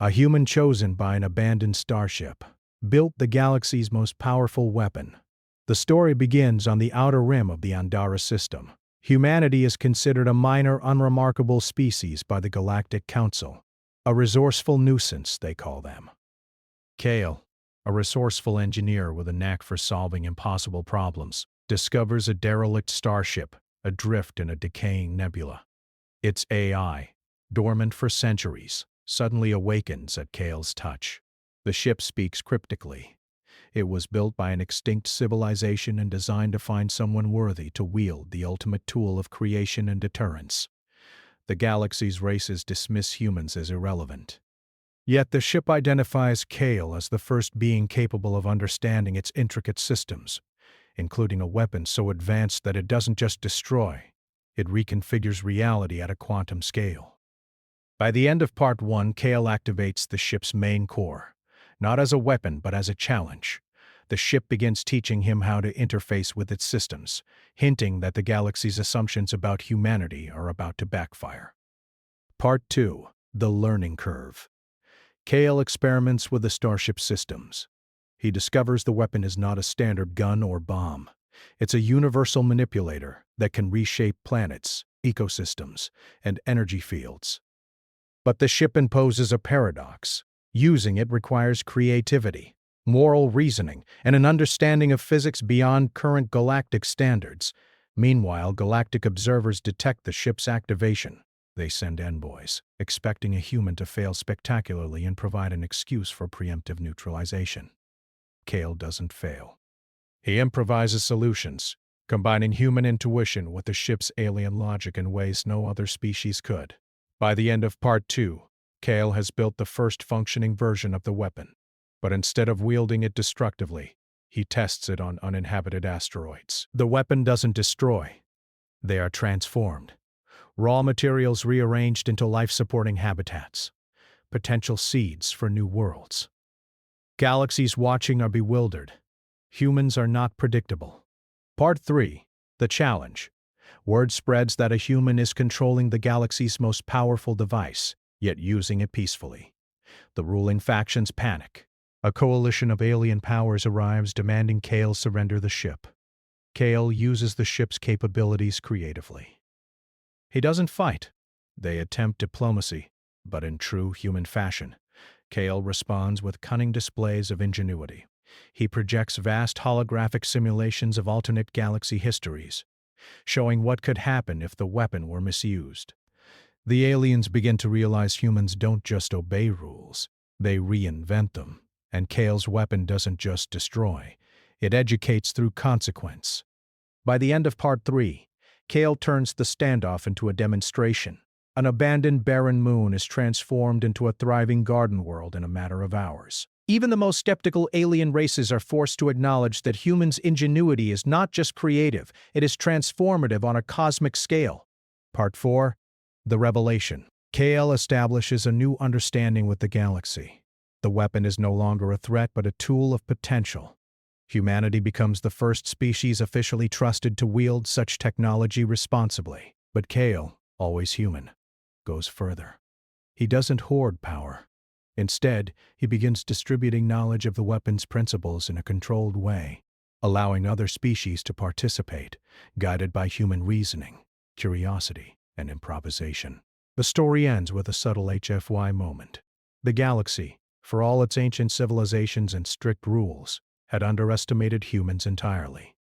a human chosen by an abandoned starship, built the galaxy's most powerful weapon. The story begins on the outer rim of the Andara system. Humanity is considered a minor, unremarkable species by the Galactic Council. A resourceful nuisance, they call them. Kale, a resourceful engineer with a knack for solving impossible problems, discovers a derelict starship adrift in a decaying nebula. Its AI, dormant for centuries, suddenly awakens at Kale's touch. The ship speaks cryptically. It was built by an extinct civilization and designed to find someone worthy to wield the ultimate tool of creation and deterrence. The galaxy's races dismiss humans as irrelevant. Yet the ship identifies Kale as the first being capable of understanding its intricate systems, including a weapon so advanced that it doesn't just destroy, it reconfigures reality at a quantum scale. By the end of Part 1, Kale activates the ship's main core, not as a weapon but as a challenge. The ship begins teaching him how to interface with its systems, hinting that the galaxy's assumptions about humanity are about to backfire. Part 2. The Learning Curve. Kale experiments with the Starship systems. He discovers the weapon is not a standard gun or bomb. It's a universal manipulator that can reshape planets, ecosystems, and energy fields. But the ship imposes a paradox. Using it requires creativity, moral reasoning, and an understanding of physics beyond current galactic standards. Meanwhile, galactic observers detect the ship's activation. They send envoys, expecting a human to fail spectacularly and provide an excuse for preemptive neutralization. Kale doesn't fail. He improvises solutions, combining human intuition with the ship's alien logic in ways no other species could. By the end of Part 2, Kale has built the first functioning version of the weapon, but instead of wielding it destructively, he tests it on uninhabited asteroids. The weapon doesn't destroy. They are transformed. Raw materials rearranged into life-supporting habitats, potential seeds for new worlds. Galaxies watching are bewildered. Humans are not predictable. Part 3. The Challenge. Word spreads that a human is controlling the galaxy's most powerful device, yet using it peacefully. The ruling factions panic. A coalition of alien powers arrives demanding Kale surrender the ship. Kale uses the ship's capabilities creatively. He doesn't fight. They attempt diplomacy, but in true human fashion, Kale responds with cunning displays of ingenuity. He projects vast holographic simulations of alternate galaxy histories, showing what could happen if the weapon were misused. The aliens begin to realize humans don't just obey rules, they reinvent them. And Kale's weapon doesn't just destroy, it educates through consequence. By the end of Part 3, Kale turns the standoff into a demonstration. An abandoned barren moon is transformed into a thriving garden world in a matter of hours. Even the most skeptical alien races are forced to acknowledge that humans' ingenuity is not just creative, it is transformative on a cosmic scale. Part 4. The Revelation. Kale establishes a new understanding with the galaxy. The weapon is no longer a threat but a tool of potential. Humanity becomes the first species officially trusted to wield such technology responsibly. But Kale, always human, goes further. He doesn't hoard power. Instead, he begins distributing knowledge of the weapon's principles in a controlled way, allowing other species to participate, guided by human reasoning, curiosity, and improvisation. The story ends with a subtle HFY moment. The galaxy, for all its ancient civilizations and strict rules, had underestimated humans entirely.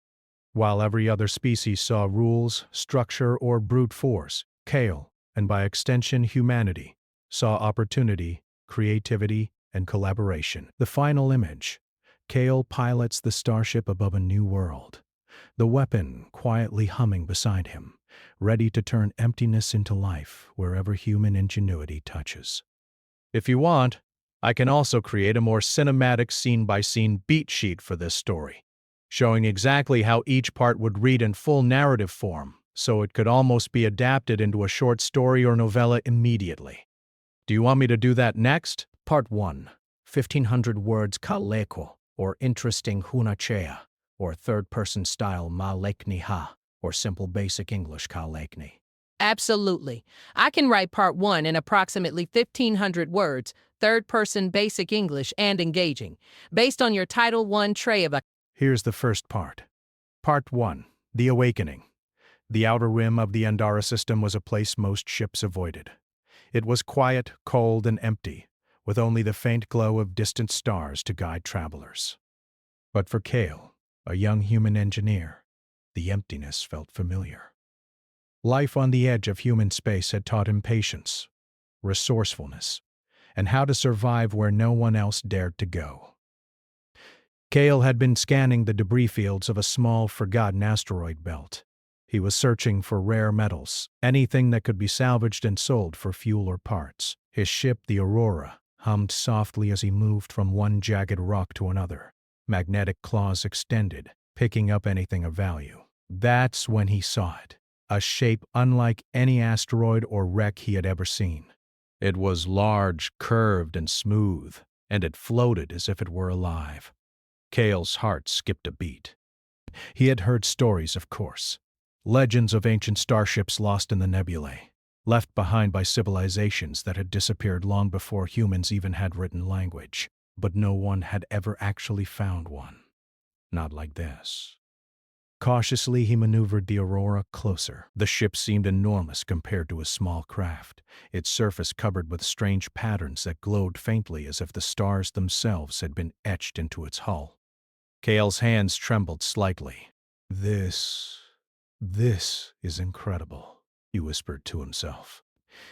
While every other species saw rules, structure, or brute force, Kale, and by extension humanity, saw opportunity, creativity, and collaboration. The final image. Kale pilots the starship above a new world, the weapon quietly humming beside him, ready to turn emptiness into life wherever human ingenuity touches. If you want, I can also create a more cinematic scene-by-scene beat sheet for this story, showing exactly how each part would read in full narrative form, so it could almost be adapted into a short story or novella immediately. Do you want me to do that next? Part 1. 1,500 words kaleko, or interesting hunachea, or third-person style malekni ha, or simple basic English kalekni. Absolutely. I can write part 1 in approximately 1,500 words, third person basic English and engaging, based on your Title 1 tray of a. Here's the first part. Part 1. The Awakening. The outer rim of the Andara system was a place most ships avoided. It was quiet, cold, and empty, with only the faint glow of distant stars to guide travelers. But for Kale, a young human engineer, the emptiness felt familiar. Life on the edge of human space had taught him patience, resourcefulness, and how to survive where no one else dared to go. Kale had been scanning the debris fields of a small, forgotten asteroid belt. He was searching for rare metals, anything that could be salvaged and sold for fuel or parts. His ship, the Aurora, hummed softly as he moved from one jagged rock to another, magnetic claws extended, picking up anything of value. That's when he saw it, a shape unlike any asteroid or wreck he had ever seen. It was large, curved, and smooth, and it floated as if it were alive. Kale's heart skipped a beat. He had heard stories, of course. Legends of ancient starships lost in the nebulae, left behind by civilizations that had disappeared long before humans even had written language. But no one had ever actually found one. Not like this. Cautiously, he maneuvered the Aurora closer. The ship seemed enormous compared to a small craft, its surface covered with strange patterns that glowed faintly as if the stars themselves had been etched into its hull. Kale's hands trembled slightly. This is incredible, he whispered to himself.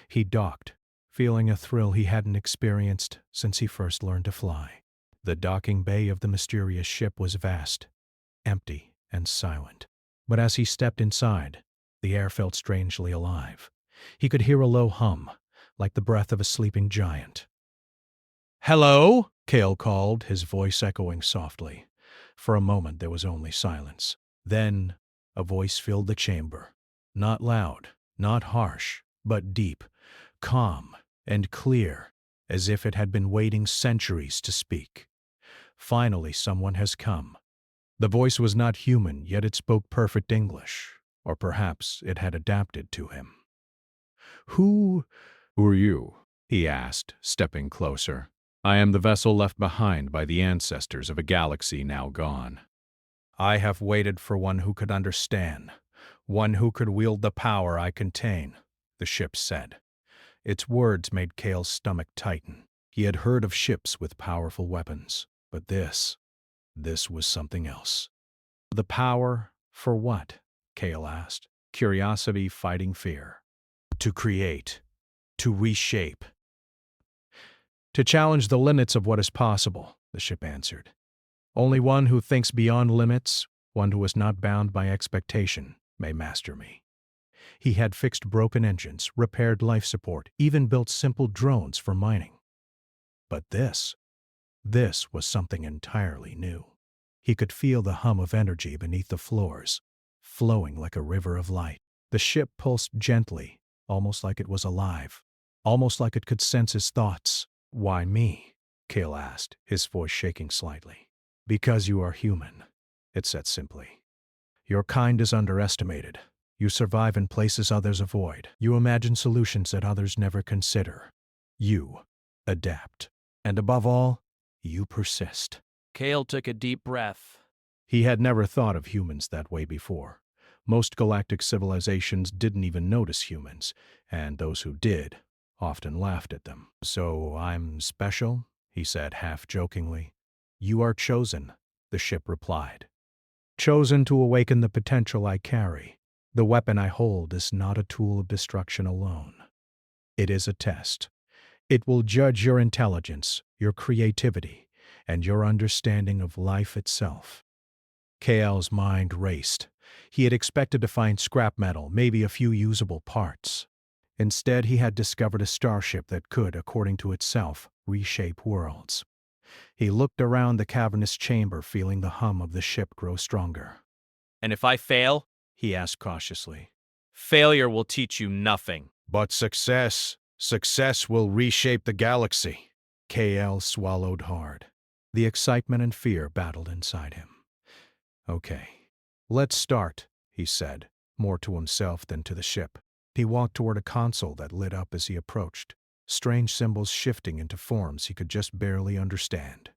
He docked, feeling a thrill he hadn't experienced since he first learned to fly. The docking bay of the mysterious ship was vast, empty, and silent. But as he stepped inside, the air felt strangely alive. He could hear a low hum, like the breath of a sleeping giant. "Hello?" Kale called, his voice echoing softly. For a moment there was only silence. Then a voice filled the chamber. Not loud, not harsh, but deep, calm, and clear, as if it had been waiting centuries to speak. Finally, someone has come. The voice was not human, yet it spoke perfect English, or perhaps it had adapted to him. Who are you?" he asked, stepping closer. "I am the vessel left behind by the ancestors of a galaxy now gone." "I have waited for one who could understand, one who could wield the power I contain," the ship said. Its words made Kale's stomach tighten. He had heard of ships with powerful weapons, but this was something else. The power for what? Kale asked, curiosity fighting fear. To create, to reshape. To challenge the limits of what is possible, the ship answered. Only one who thinks beyond limits, one who is not bound by expectation, may master me. He had fixed broken engines, repaired life support, even built simple drones for mining. But this was something entirely new. He could feel the hum of energy beneath the floors, flowing like a river of light. The ship pulsed gently, almost like it was alive, almost like it could sense his thoughts. "Why me?" Kale asked, his voice shaking slightly. "Because you are human," it said simply. "Your kind is underestimated. You survive in places others avoid. You imagine solutions that others never consider. You adapt. And above all, you persist." Kale took a deep breath. He had never thought of humans that way before. Most galactic civilizations didn't even notice humans, and those who did often laughed at them. "So I'm special?" he said half-jokingly. "You are chosen," the ship replied. "Chosen to awaken the potential I carry. The weapon I hold is not a tool of destruction alone. It is a test. It will judge your intelligence, your creativity, and your understanding of life itself." Kale's mind raced. He had expected to find scrap metal, maybe a few usable parts. Instead, he had discovered a starship that could, according to itself, reshape worlds. He looked around the cavernous chamber, feeling the hum of the ship grow stronger. "And if I fail?" he asked cautiously. "Failure will teach you nothing." "But success will reshape the galaxy." KL swallowed hard. The excitement and fear battled inside him. "Okay, let's start," he said, more to himself than to the ship. He walked toward a console that lit up as he approached, strange symbols shifting into forms he could just barely understand.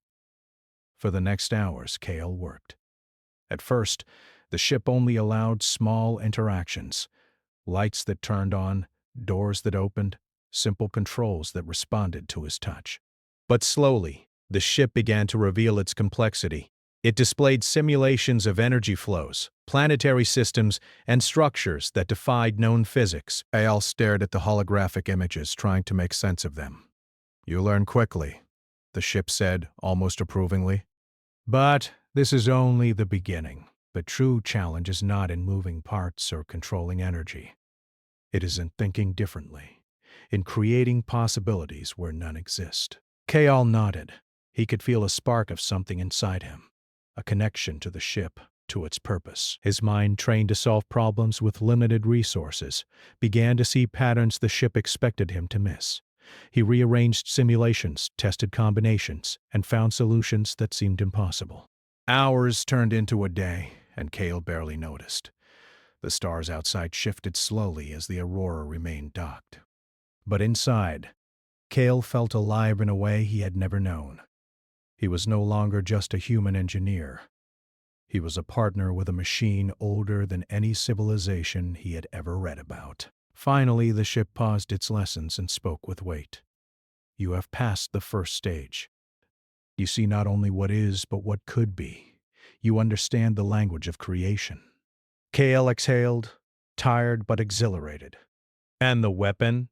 For the next hours, Kale worked. At first, the ship only allowed small interactions, lights that turned on, doors that opened, simple controls that responded to his touch. But slowly, the ship began to reveal its complexity. It displayed simulations of energy flows, planetary systems, and structures that defied known physics. Kale stared at the holographic images, trying to make sense of them. "You learn quickly," the ship said, almost approvingly. "But this is only the beginning. The true challenge is not in moving parts or controlling energy. It is in thinking differently, in creating possibilities where none exist." Kale nodded. He could feel a spark of something inside him, a connection to the ship, to its purpose. His mind, trained to solve problems with limited resources, began to see patterns the ship expected him to miss. He rearranged simulations, tested combinations, and found solutions that seemed impossible. Hours turned into a day, and Kale barely noticed. The stars outside shifted slowly as the aurora remained docked. But inside, Kale felt alive in a way he had never known. He was no longer just a human engineer. He was a partner with a machine older than any civilization he had ever read about. Finally, the ship paused its lessons and spoke with weight. "You have passed the first stage. You see not only what is, but what could be. You understand the language of creation." Kale exhaled, tired but exhilarated. "And the weapon?"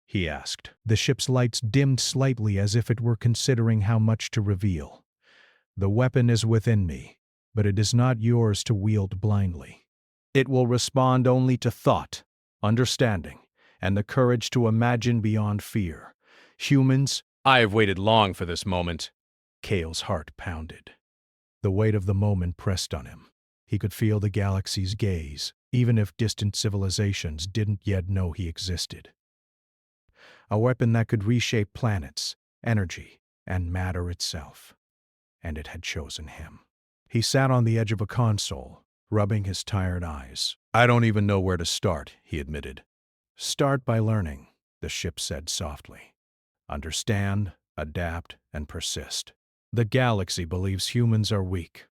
he asked. The ship's lights dimmed slightly as if it were considering how much to reveal. "The weapon is within me, but it is not yours to wield blindly. It will respond only to thought, understanding, and the courage to imagine beyond fear. Humans—" "I have waited long for this moment." Kale's heart pounded. The weight of the moment pressed on him. He could feel the galaxy's gaze, even if distant civilizations didn't yet know he existed. A weapon that could reshape planets, energy, and matter itself. And it had chosen him. He sat on the edge of a console, rubbing his tired eyes. "I don't even know where to start," he admitted. "Start by learning," the ship said softly. "Understand, adapt, and persist. The galaxy believes humans are weak.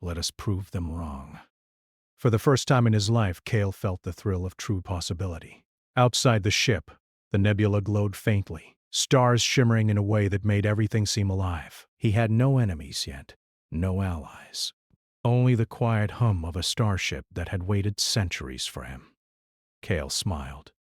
Let us prove them wrong." For the first time in his life, Kale felt the thrill of true possibility. Outside the ship, the nebula glowed faintly, stars shimmering in a way that made everything seem alive. He had no enemies yet, no allies. Only the quiet hum of a starship that had waited centuries for him. Kale smiled.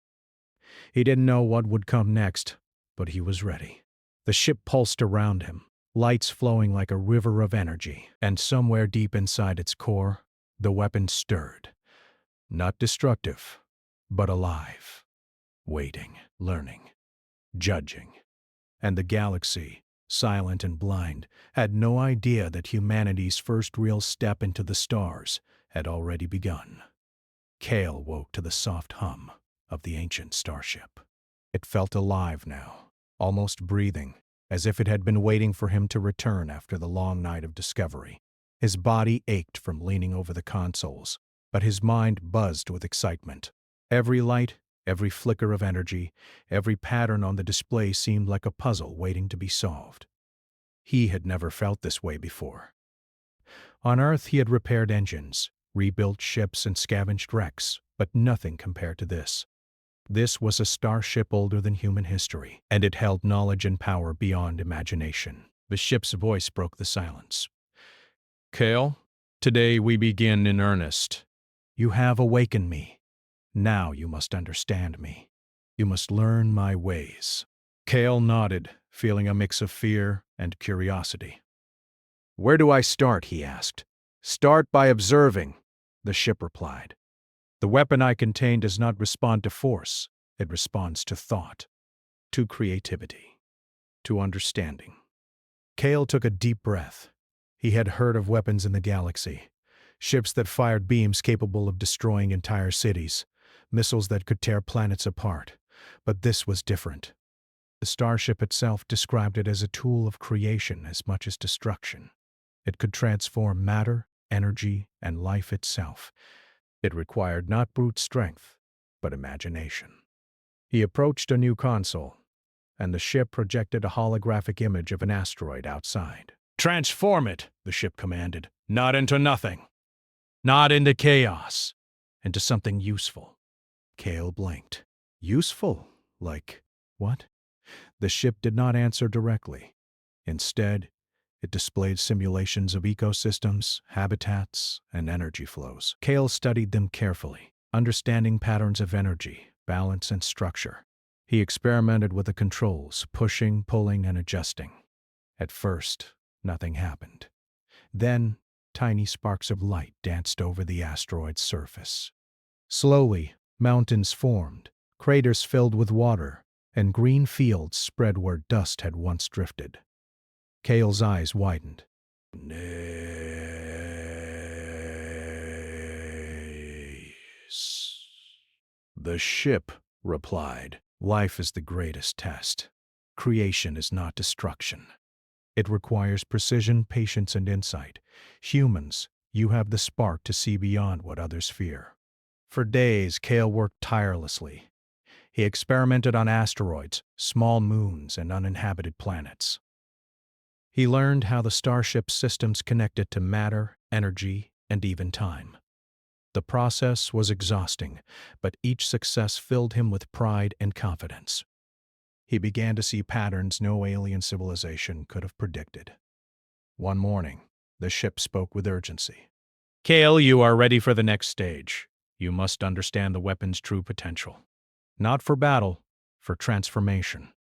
He didn't know what would come next, but he was ready. The ship pulsed around him, lights flowing like a river of energy, and somewhere deep inside its core, the weapon stirred. Not destructive, but alive. Waiting, learning, judging. And the galaxy, silent and blind, had no idea that humanity's first real step into the stars had already begun. Kale woke to the soft hum of the ancient starship. It felt alive now, almost breathing, as if it had been waiting for him to return after the long night of discovery. His body ached from leaning over the consoles, but his mind buzzed with excitement. Every light, every flicker of energy, every pattern on the display seemed like a puzzle waiting to be solved. He had never felt this way before. On Earth, he had repaired engines, rebuilt ships, and scavenged wrecks, but nothing compared to this. This was a starship older than human history, and it held knowledge and power beyond imagination. The ship's voice broke the silence. "Kale, today we begin in earnest. You have awakened me. Now you must understand me. You must learn my ways." Kale nodded, feeling a mix of fear and curiosity. "Where do I start?" he asked. "Start by observing," the ship replied. "The weapon I contain does not respond to force. It responds to thought, to creativity, to understanding." Kale took a deep breath. He had heard of weapons in the galaxy. Ships that fired beams capable of destroying entire cities. Missiles that could tear planets apart. But this was different. The starship itself described it as a tool of creation as much as destruction. It could transform matter, energy, and life itself. It required not brute strength, but imagination. He approached a new console, and the ship projected a holographic image of an asteroid outside. "Transform it," the ship commanded. "Not into nothing. Not into chaos. Into something useful." Kale blinked. Useful? Like what? The ship did not answer directly. Instead, it displayed simulations of ecosystems, habitats, and energy flows. Kale studied them carefully, understanding patterns of energy, balance, and structure. He experimented with the controls, pushing, pulling, and adjusting. At first, nothing happened. Then, tiny sparks of light danced over the asteroid's surface. Slowly, mountains formed, craters filled with water, and green fields spread where dust had once drifted. Kale's eyes widened. "Nice." The ship replied, "Life is the greatest test. Creation is not destruction. It requires precision, patience, and insight. Humans, you have the spark to see beyond what others fear." For days, Kale worked tirelessly. He experimented on asteroids, small moons, and uninhabited planets. He learned how the Starship's systems connected to matter, energy, and even time. The process was exhausting, but each success filled him with pride and confidence. He began to see patterns no alien civilization could have predicted. One morning, the ship spoke with urgency. "Kale, you are ready for the next stage. You must understand the weapon's true potential. Not for battle, for transformation."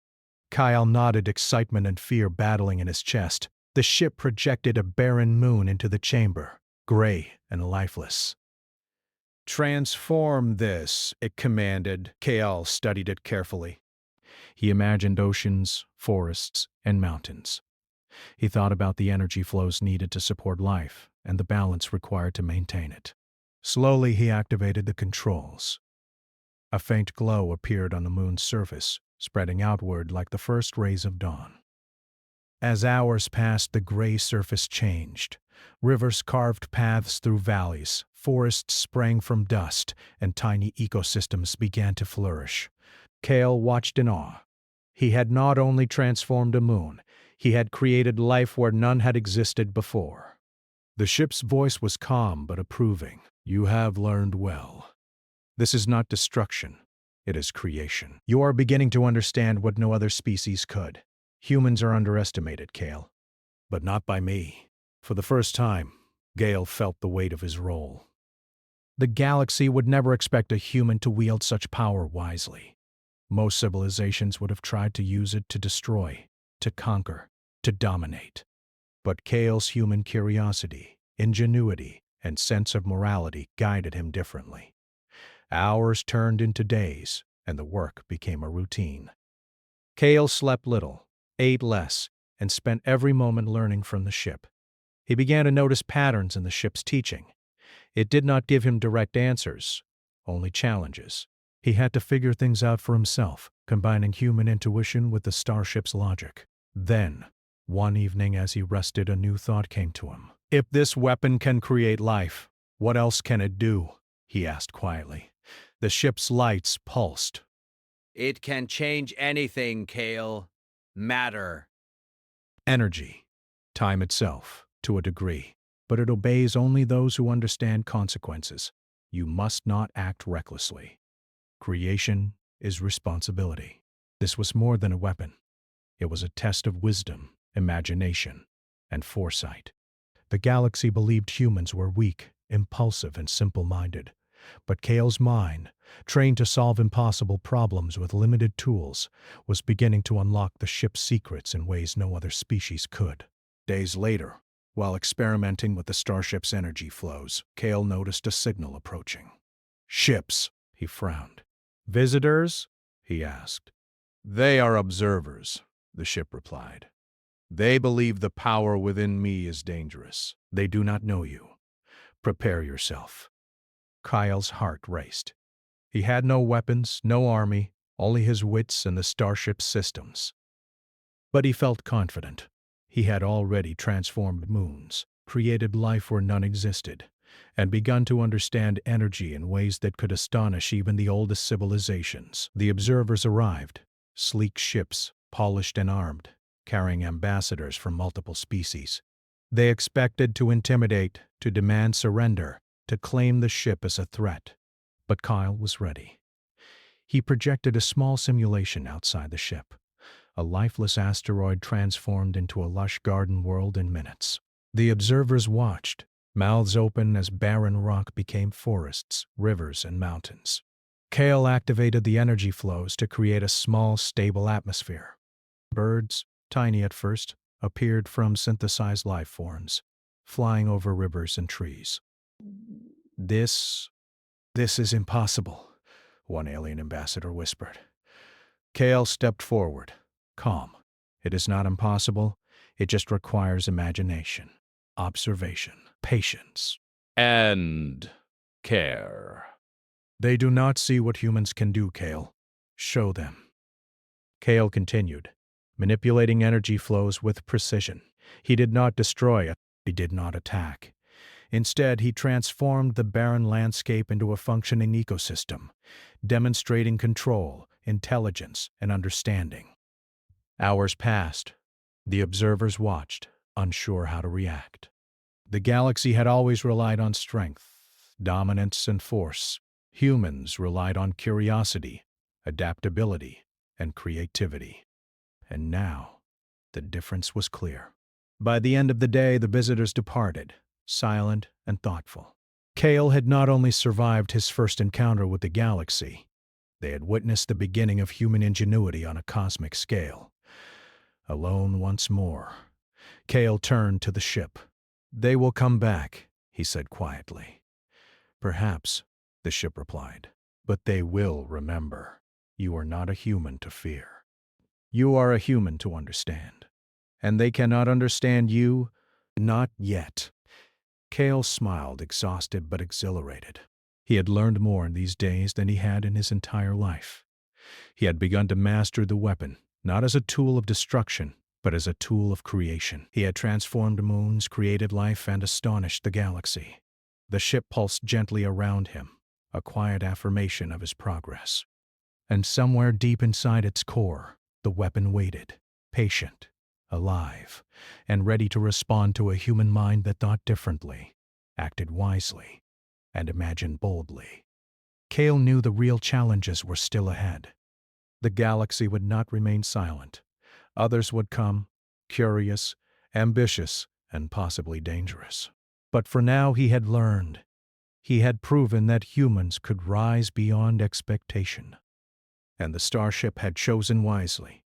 Kyle nodded, excitement and fear battling in his chest. The ship projected a barren moon into the chamber, gray and lifeless. "Transform this," it commanded. Kale studied it carefully. He imagined oceans, forests, and mountains. He thought about the energy flows needed to support life and the balance required to maintain it. Slowly, he activated the controls. A faint glow appeared on the moon's surface, spreading outward like the first rays of dawn. As hours passed, the gray surface changed. Rivers carved paths through valleys, forests sprang from dust, and tiny ecosystems began to flourish. Kale watched in awe. He had not only transformed a moon, he had created life where none had existed before. The ship's voice was calm but approving. "You have learned well. This is not destruction. It is creation. You are beginning to understand what no other species could. Humans are underestimated, Kale. But not by me." For the first time, Gale felt the weight of his role. The galaxy would never expect a human to wield such power wisely. Most civilizations would have tried to use it to destroy, to conquer, to dominate. But Kale's human curiosity, ingenuity, and sense of morality guided him differently. Hours turned into days, and the work became a routine. Kale slept little, ate less, and spent every moment learning from the ship. He began to notice patterns in the ship's teaching. It did not give him direct answers, only challenges. He had to figure things out for himself, combining human intuition with the Starship's logic. Then, one evening as he rested, a new thought came to him. "If this weapon can create life, what else can it do?" he asked quietly. The ship's lights pulsed. "It can change anything, Kale. Matter." Energy. Time itself, to a degree. But it obeys only those who understand consequences. You must not act recklessly. Creation is responsibility. This was more than a weapon. It was a test of wisdom, imagination, and foresight. The galaxy believed humans were weak, impulsive, and simple-minded. But Kale's mind, trained to solve impossible problems with limited tools, was beginning to unlock the ship's secrets in ways no other species could. Days later, while experimenting with the Starship's energy flows, Kale noticed a signal approaching. "Ships," he frowned. "Visitors?" he asked. "They are observers," the ship replied. "They believe the power within me is dangerous. They do not know you. Prepare yourself." Kyle's heart raced. He had no weapons, no army, only his wits and the Starship's systems. But he felt confident. He had already transformed moons, created life where none existed, and begun to understand energy in ways that could astonish even the oldest civilizations. The observers arrived, sleek ships, polished and armed, carrying ambassadors from multiple species. They expected to intimidate, to demand surrender, to claim the ship as a threat. But Kyle was ready. He projected a small simulation outside the ship, a lifeless asteroid transformed into a lush garden world in minutes. The observers watched, mouths open as barren rock became forests, rivers, and mountains. Kale activated the energy flows to create a small, stable atmosphere. Birds, tiny at first, appeared from synthesized life forms, flying over rivers and trees. This is impossible," one alien ambassador whispered. Kale stepped forward, calm. "It is not impossible. It just requires imagination, observation, patience, and care." They do not see what humans can do, Kale. Show them." Kale continued, manipulating energy flows with precision. He did not destroy it. He did not attack. Instead, he transformed the barren landscape into a functioning ecosystem, demonstrating control, intelligence, and understanding. Hours passed. The observers watched, unsure how to react. The galaxy had always relied on strength, dominance, and force. Humans relied on curiosity, adaptability, and creativity. And now, the difference was clear. By the end of the day, the visitors departed, silent and thoughtful. Kale had not only survived his first encounter with the galaxy, they had witnessed the beginning of human ingenuity on a cosmic scale. Alone once more, Kale turned to the ship. "They will come back," he said quietly. "Perhaps," the ship replied, "but they will remember. You are not a human to fear. You are a human to understand. And they cannot understand you, not yet." Kale smiled, exhausted but exhilarated. He had learned more in these days than he had in his entire life. He had begun to master the weapon, not as a tool of destruction, but as a tool of creation. He had transformed moons, created life, and astonished the galaxy. The ship pulsed gently around him, a quiet affirmation of his progress. And somewhere deep inside its core, the weapon waited, patient, alive, and ready to respond to a human mind that thought differently, acted wisely, and imagined boldly. Kale knew the real challenges were still ahead. The galaxy would not remain silent. Others would come, curious, ambitious, and possibly dangerous. But for now he had learned. He had proven that humans could rise beyond expectation. And the Starship had chosen wisely.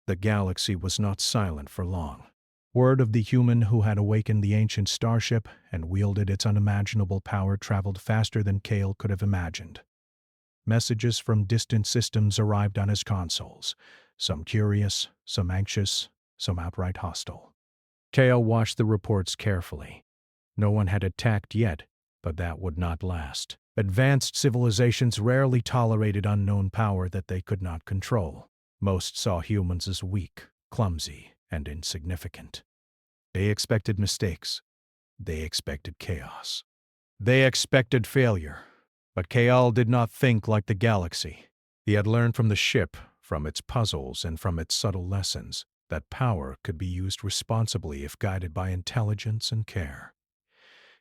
The galaxy was not silent for long. Word of the human who had awakened the ancient Starship and wielded its unimaginable power traveled faster than Kale could have imagined. Messages from distant systems arrived on his consoles, some curious, some anxious, some outright hostile. Kale watched the reports carefully. No one had attacked yet, but that would not last. Advanced civilizations rarely tolerated unknown power that they could not control. Most saw humans as weak, clumsy, and insignificant. They expected mistakes. They expected chaos. They expected failure. But Kale did not think like the galaxy. He had learned from the ship, from its puzzles, and from its subtle lessons, that power could be used responsibly if guided by intelligence and care.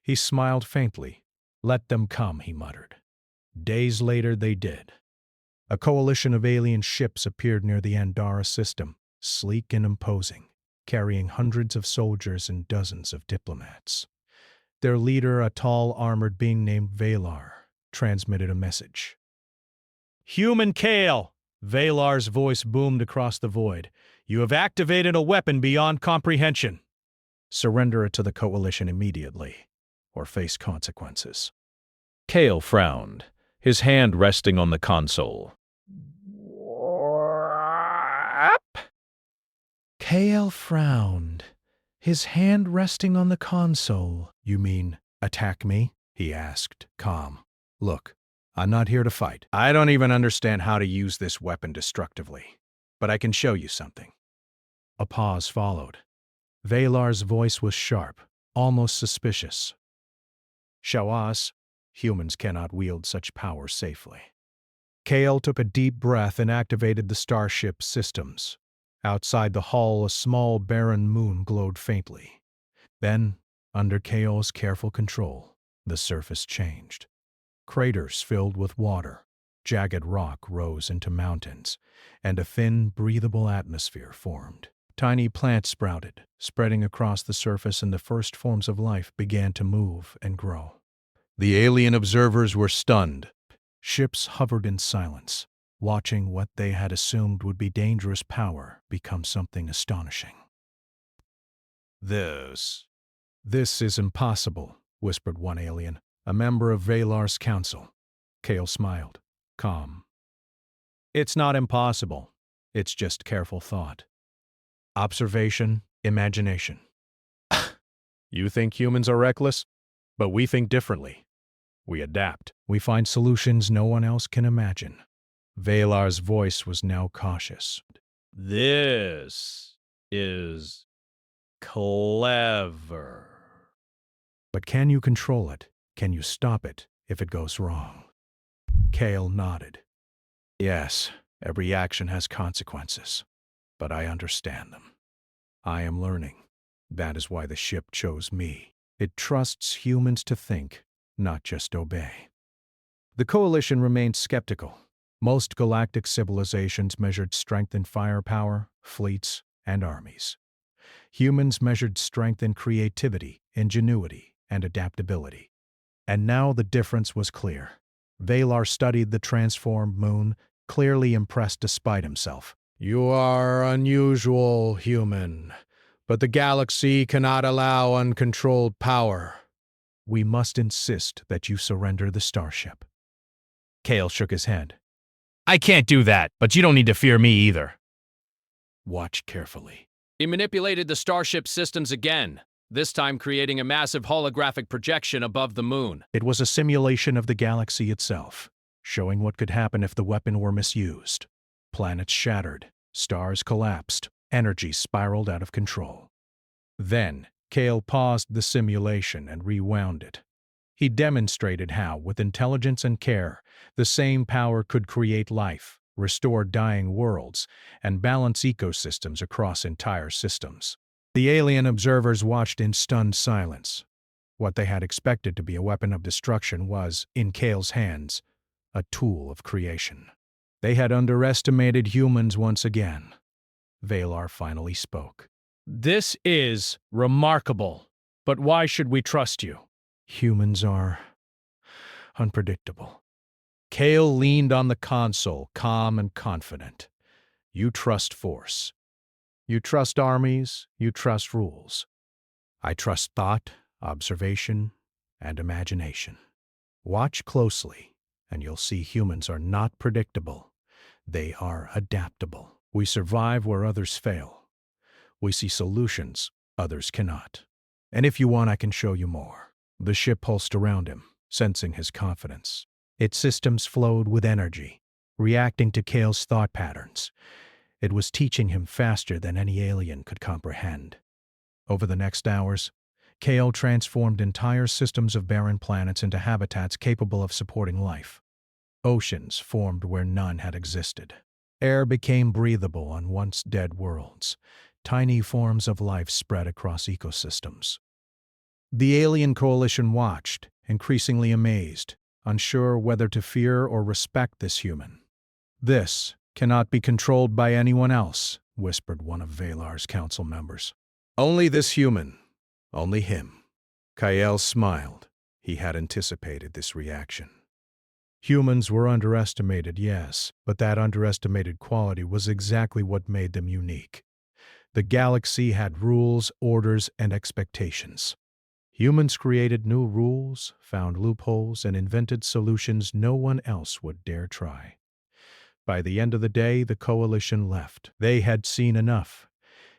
He smiled faintly. "Let them come," he muttered. Days later they did. A coalition of alien ships appeared near the Andara system, sleek and imposing, carrying hundreds of soldiers and dozens of diplomats. Their leader, a tall, armored being named Valar, transmitted a message. "Human Kale!" Valar's voice boomed across the void. "You have activated a weapon beyond comprehension. Surrender it to the Coalition immediately, or face consequences." Kale frowned, his hand resting on the console. Kale frowned, his hand resting on the console. "You mean, attack me?" he asked, calm. "Look, I'm not here to fight. I don't even understand how to use this weapon destructively. But I can show you something." A pause followed. Valar's voice was sharp, almost suspicious. Show us. Humans cannot wield such power safely. Kale took a deep breath and activated the Starship systems. Outside the hull, a small barren moon glowed faintly. Then, under Kale's careful control, the surface changed. Craters filled with water, jagged rock rose into mountains, and a thin, breathable atmosphere formed. Tiny plants sprouted, spreading across the surface, and the first forms of life began to move and grow. The alien observers were stunned. Ships hovered in silence, watching what they had assumed would be dangerous power become something astonishing. This is impossible, whispered one alien, a member of Valar's council. Kale smiled, calm. It's not impossible. It's just careful thought. Observation, imagination. You think humans are reckless? But we think differently. We adapt. We find solutions no one else can imagine. Valar's voice was now cautious. This is clever. But can you control it? Can you stop it if it goes wrong? Kale nodded. Yes, every action has consequences, but I understand them. I am learning. That is why the ship chose me. It trusts humans to think, not just obey. The Coalition remained skeptical. Most galactic civilizations measured strength in firepower, fleets, and armies. Humans measured strength in creativity, ingenuity, and adaptability. And now the difference was clear. Valar studied the transformed moon, clearly impressed despite himself. You are unusual, human, but the galaxy cannot allow uncontrolled power. We must insist that you surrender the Starship. Kale shook his head. I can't do that, but you don't need to fear me either. Watch carefully. He manipulated the Starship systems again, this time creating a massive holographic projection above the moon. It was a simulation of the galaxy itself, showing what could happen if the weapon were misused. Planets shattered, stars collapsed, energy spiraled out of control. Then, Kale paused the simulation and rewound it. He demonstrated how, with intelligence and care, the same power could create life, restore dying worlds, and balance ecosystems across entire systems. The alien observers watched in stunned silence. What they had expected to be a weapon of destruction was, in Kale's hands, a tool of creation. They had underestimated humans once again. Valar finally spoke. This is remarkable, but why should we trust you? Humans are unpredictable. Kale leaned on the console, calm and confident. You trust force. You trust armies, you trust rules. I trust thought, observation, and imagination. Watch closely, and you'll see humans are not predictable. They are adaptable. We survive where others fail. We see solutions others cannot. And if you want, I can show you more. The ship pulsed around him, sensing his confidence. Its systems flowed with energy, reacting to Kale's thought patterns. It was teaching him faster than any alien could comprehend. Over the next hours, Kale transformed entire systems of barren planets into habitats capable of supporting life. Oceans formed where none had existed. Air became breathable on once dead worlds. Tiny forms of life spread across ecosystems. The alien coalition watched, increasingly amazed, unsure whether to fear or respect this human. This cannot be controlled by anyone else, whispered one of Valar's council members. Only this human. Only him. Kael smiled. He had anticipated this reaction. Humans were underestimated, yes, but that underestimated quality was exactly what made them unique. The galaxy had rules, orders, and expectations. Humans created new rules, found loopholes, and invented solutions no one else would dare try. By the end of the day, the coalition left. They had seen enough.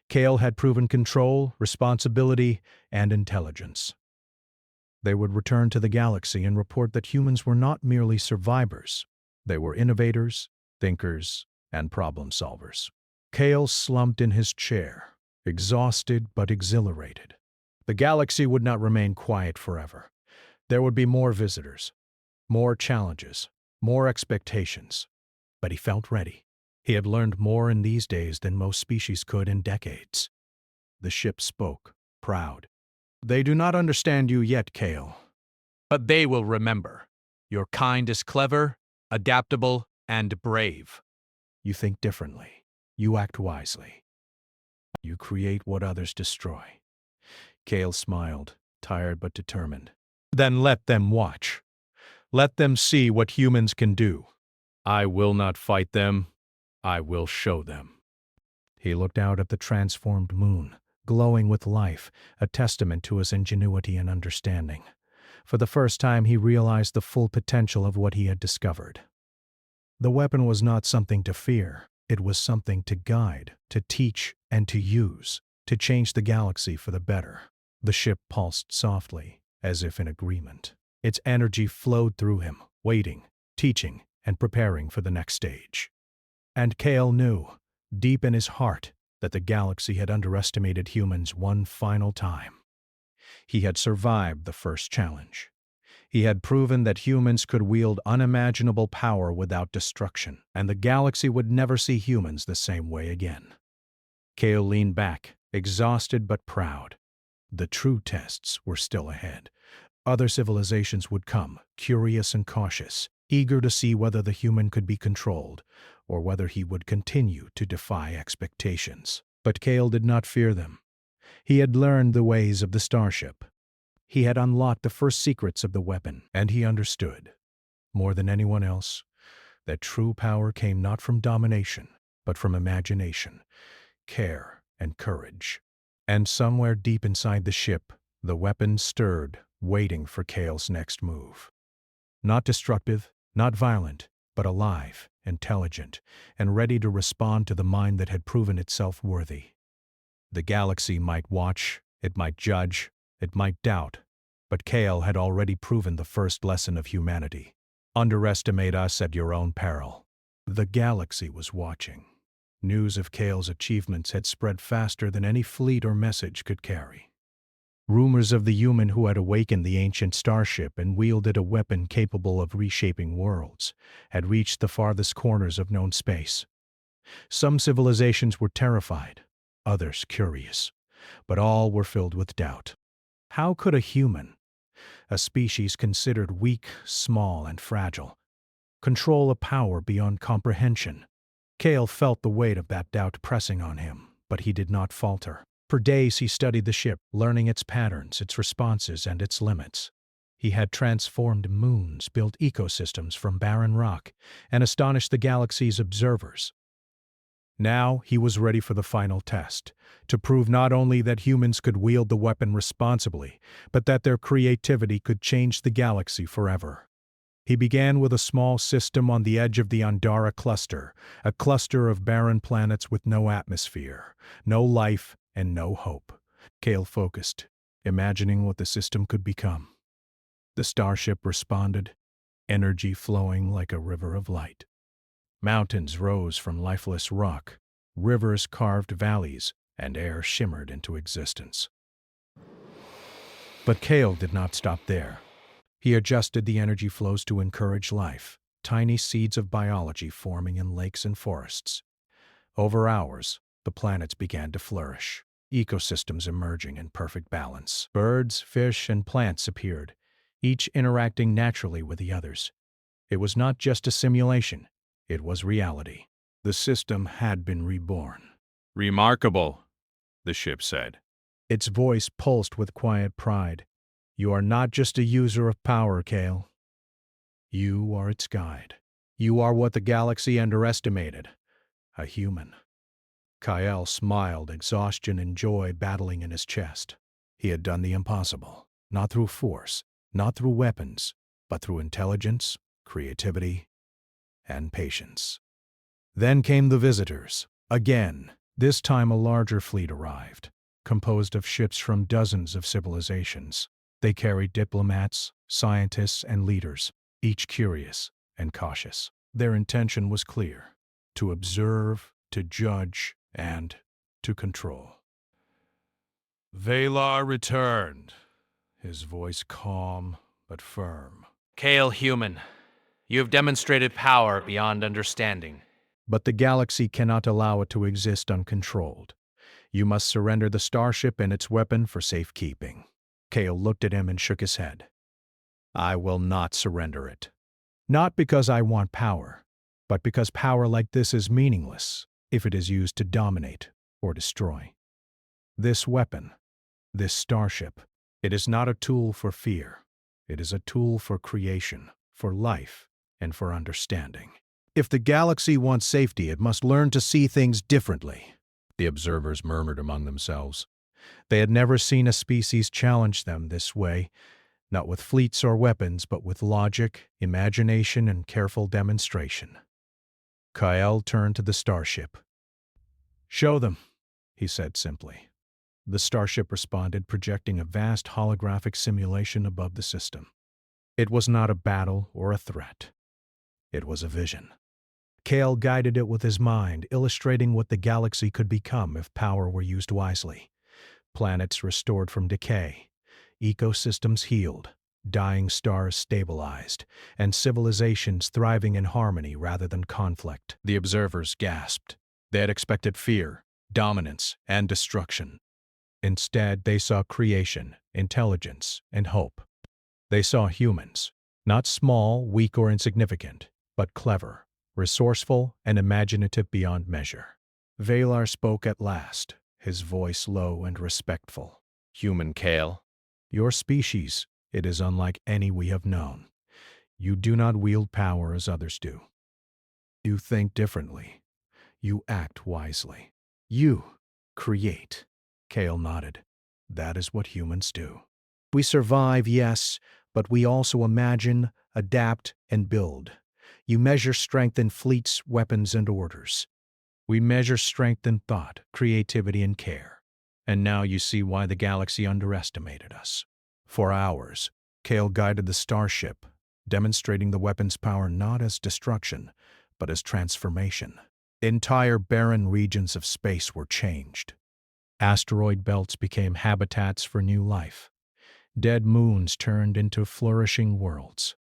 Kale had proven control, responsibility, and intelligence. They would return to the galaxy and report that humans were not merely survivors. They were innovators, thinkers, and problem solvers. Kale slumped in his chair, exhausted but exhilarated. The galaxy would not remain quiet forever. There would be more visitors, more challenges, more expectations. But he felt ready. He had learned more in these days than most species could in decades. The ship spoke, proud. They do not understand you yet, Kale. But they will remember. Your kind is clever, adaptable, and brave. You think differently. You act wisely. You create what others destroy. Kale smiled, tired but determined. Then let them watch. Let them see what humans can do. I will not fight them. I will show them. He looked out at the transformed moon, glowing with life, a testament to his ingenuity and understanding. For the first time, he realized the full potential of what he had discovered. The weapon was not something to fear. It was something to guide, to teach, and to use, to change the galaxy for the better. The ship pulsed softly, as if in agreement. Its energy flowed through him, waiting, teaching, and preparing for the next stage. And Kale knew, deep in his heart, that the galaxy had underestimated humans one final time. He had survived the first challenge. He had proven that humans could wield unimaginable power without destruction, and the galaxy would never see humans the same way again. Kale leaned back, exhausted but proud. The true tests were still ahead. Other civilizations would come, curious and cautious, eager to see whether the human could be controlled, or whether he would continue to defy expectations. But Kale did not fear them. He had learned the ways of the Starship. He had unlocked the first secrets of the weapon, and he understood, more than anyone else, that true power came not from domination, but from imagination, care, and courage. And somewhere deep inside the ship, the weapon stirred, waiting for Kale's next move. Not destructive, not violent, but alive, intelligent, and ready to respond to the mind that had proven itself worthy. The galaxy might watch, it might judge, it might doubt, but Kale had already proven the first lesson of humanity. Underestimate us at your own peril. The galaxy was watching. News of Kale's achievements had spread faster than any fleet or message could carry. Rumors of the human who had awakened the ancient starship and wielded a weapon capable of reshaping worlds had reached the farthest corners of known space. Some civilizations were terrified, others curious, but all were filled with doubt. How could a human, a species considered weak, small, and fragile, control a power beyond comprehension? Kale felt the weight of that doubt pressing on him, but he did not falter. For days he studied the ship, learning its patterns, its responses, and its limits. He had transformed moons, built ecosystems from barren rock, and astonished the galaxy's observers. Now he was ready for the final test, to prove not only that humans could wield the weapon responsibly, but that their creativity could change the galaxy forever. He began with a small system on the edge of the Andara cluster, a cluster of barren planets with no atmosphere, no life, and no hope. Kale focused, imagining what the system could become. The starship responded, energy flowing like a river of light. Mountains rose from lifeless rock, rivers carved valleys, and air shimmered into existence. But Kale did not stop there. He adjusted the energy flows to encourage life, tiny seeds of biology forming in lakes and forests. Over hours, the planets began to flourish, ecosystems emerging in perfect balance. Birds, fish, and plants appeared, each interacting naturally with the others. It was not just a simulation, it was reality. The system had been reborn. Remarkable, the ship said. Its voice pulsed with quiet pride. You are not just a user of power, Kale. You are its guide. You are what the galaxy underestimated, a human. Kyle smiled, exhaustion and joy battling in his chest. He had done the impossible, not through force, not through weapons, but through intelligence, creativity, and patience. Then came the visitors. Again, this time a larger fleet arrived, composed of ships from dozens of civilizations. They carried diplomats, scientists, and leaders, each curious and cautious. Their intention was clear: to observe, to judge, and to control. Valar returned, his voice calm but firm. Kale human, you have demonstrated power beyond understanding. But the galaxy cannot allow it to exist uncontrolled. You must surrender the Starship and its weapon for safekeeping. Kale looked at him and shook his head. I will not surrender it. Not because I want power, but because power like this is meaningless if it is used to dominate or destroy. This weapon, this Starship, it is not a tool for fear. It is a tool for creation, for life, and for understanding. If the galaxy wants safety, it must learn to see things differently, the observers murmured among themselves. They had never seen a species challenge them this way, not with fleets or weapons, but with logic, imagination, and careful demonstration. Kyle turned to the Starship. Show them, he said simply. The Starship responded, projecting a vast holographic simulation above the system. It was not a battle or a threat. It was a vision. Kale guided it with his mind, illustrating what the galaxy could become if power were used wisely. Planets restored from decay, ecosystems healed, dying stars stabilized, and civilizations thriving in harmony rather than conflict. The observers gasped. They had expected fear, dominance, and destruction. Instead, they saw creation, intelligence, and hope. They saw humans, not small, weak, or insignificant, but clever, resourceful, and imaginative beyond measure. Valar spoke at last, his voice low and respectful. Human Kale. Your species, it is unlike any we have known. You do not wield power as others do. You think differently. You act wisely. You create. Kale nodded. That is what humans do. We survive, yes, but we also imagine, adapt, and build. You measure strength in fleets, weapons, and orders. We measure strength in thought, creativity, and care. And now you see why the galaxy underestimated us. For hours, Kale guided the Starship, demonstrating the weapon's power not as destruction, but as transformation. Entire barren regions of space were changed. Asteroid belts became habitats for new life. Dead moons turned into flourishing worlds.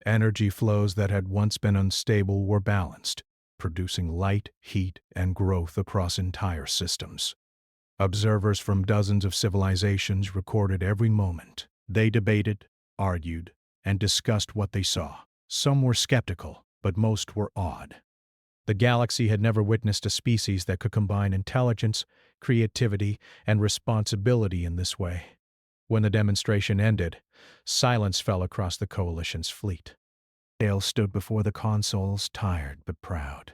Energy flows that had once been unstable were balanced, producing light, heat, and growth across entire systems. Observers from dozens of civilizations recorded every moment. They debated, argued, and discussed what they saw. Some were skeptical, but most were awed. The galaxy had never witnessed a species that could combine intelligence, creativity, and responsibility in this way. When the demonstration ended, silence fell across the Coalition's fleet. Kale stood before the consoles, tired but proud.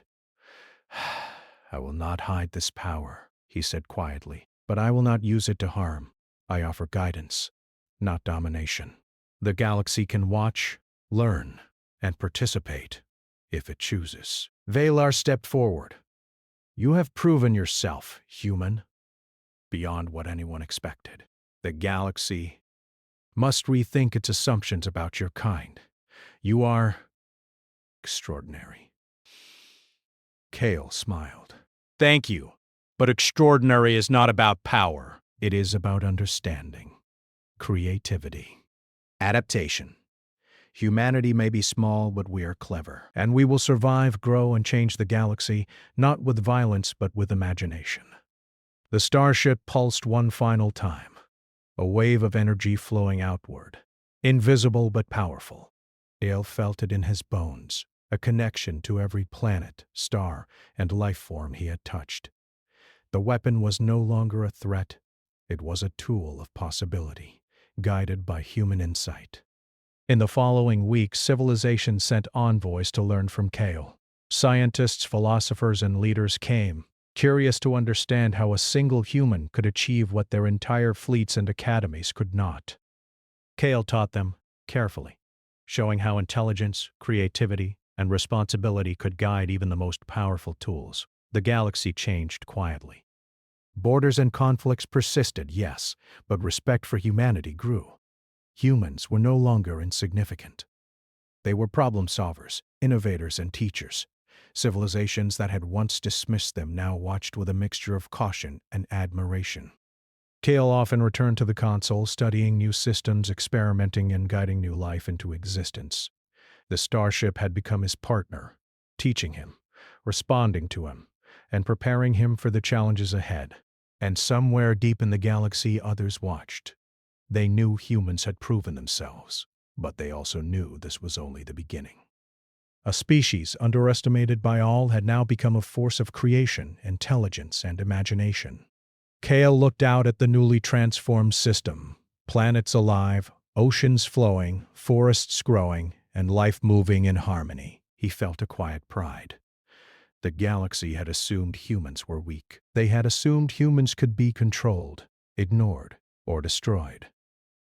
I will not hide this power, he said quietly, but I will not use it to harm. I offer guidance, not domination. The galaxy can watch, learn, and participate, if it chooses. Valar stepped forward. You have proven yourself, human, beyond what anyone expected. The galaxy must rethink its assumptions about your kind. You are extraordinary. Kale smiled. Thank you, but extraordinary is not about power. It is about understanding, creativity, adaptation. Humanity may be small, but we are clever, and we will survive, grow, and change the galaxy, not with violence, but with imagination. The Starship pulsed one final time, a wave of energy flowing outward, invisible but powerful. Dale felt it in his bones, a connection to every planet, star, and life form he had touched. The weapon was no longer a threat. It was a tool of possibility, guided by human insight. In the following weeks, civilization sent envoys to learn from Kale. Scientists, philosophers, and leaders came, curious to understand how a single human could achieve what their entire fleets and academies could not. Kale taught them carefully, showing how intelligence, creativity, and responsibility could guide even the most powerful tools. The galaxy changed quietly. Borders and conflicts persisted, yes, but respect for humanity grew. Humans were no longer insignificant. They were problem solvers, innovators, and teachers. Civilizations that had once dismissed them now watched with a mixture of caution and admiration. Kale often returned to the console, studying new systems, experimenting, and guiding new life into existence. The Starship had become his partner, teaching him, responding to him, and preparing him for the challenges ahead. And somewhere deep in the galaxy, others watched. They knew humans had proven themselves, but they also knew this was only the beginning. A species underestimated by all had now become a force of creation, intelligence, and imagination. Kale looked out at the newly transformed system, planets alive, oceans flowing, forests growing, and life moving in harmony. He felt a quiet pride. The galaxy had assumed humans were weak. They had assumed humans could be controlled, ignored, or destroyed.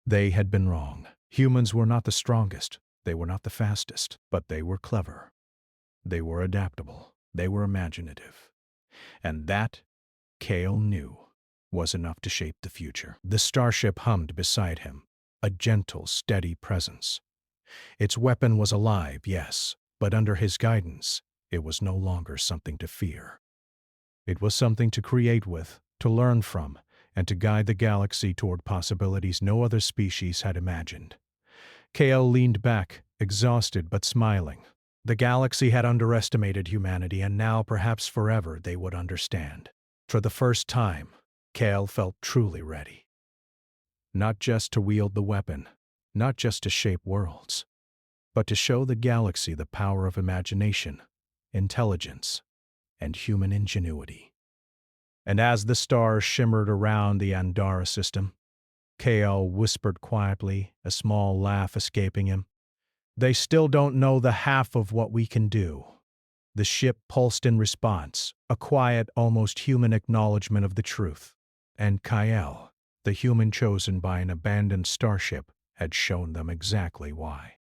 They had been wrong. Humans were not the strongest, they were not the fastest, but they were clever. They were adaptable, they were imaginative. And that, Kale knew, was enough to shape the future. The Starship hummed beside him, a gentle, steady presence. Its weapon was alive, yes, but under his guidance, it was no longer something to fear. It was something to create with, to learn from, and to guide the galaxy toward possibilities no other species had imagined. Kale leaned back, exhausted but smiling. The galaxy had underestimated humanity, and now, perhaps forever, they would understand. For the first time, Kale felt truly ready. Not just to wield the weapon, not just to shape worlds, but to show the galaxy the power of imagination, intelligence, and human ingenuity. And as the stars shimmered around the Andara system, Kale whispered quietly, a small laugh escaping him, "They still don't know the half of what we can do." The ship pulsed in response, a quiet, almost human acknowledgement of the truth. And Kyle, the human chosen by an abandoned starship, had shown them exactly why.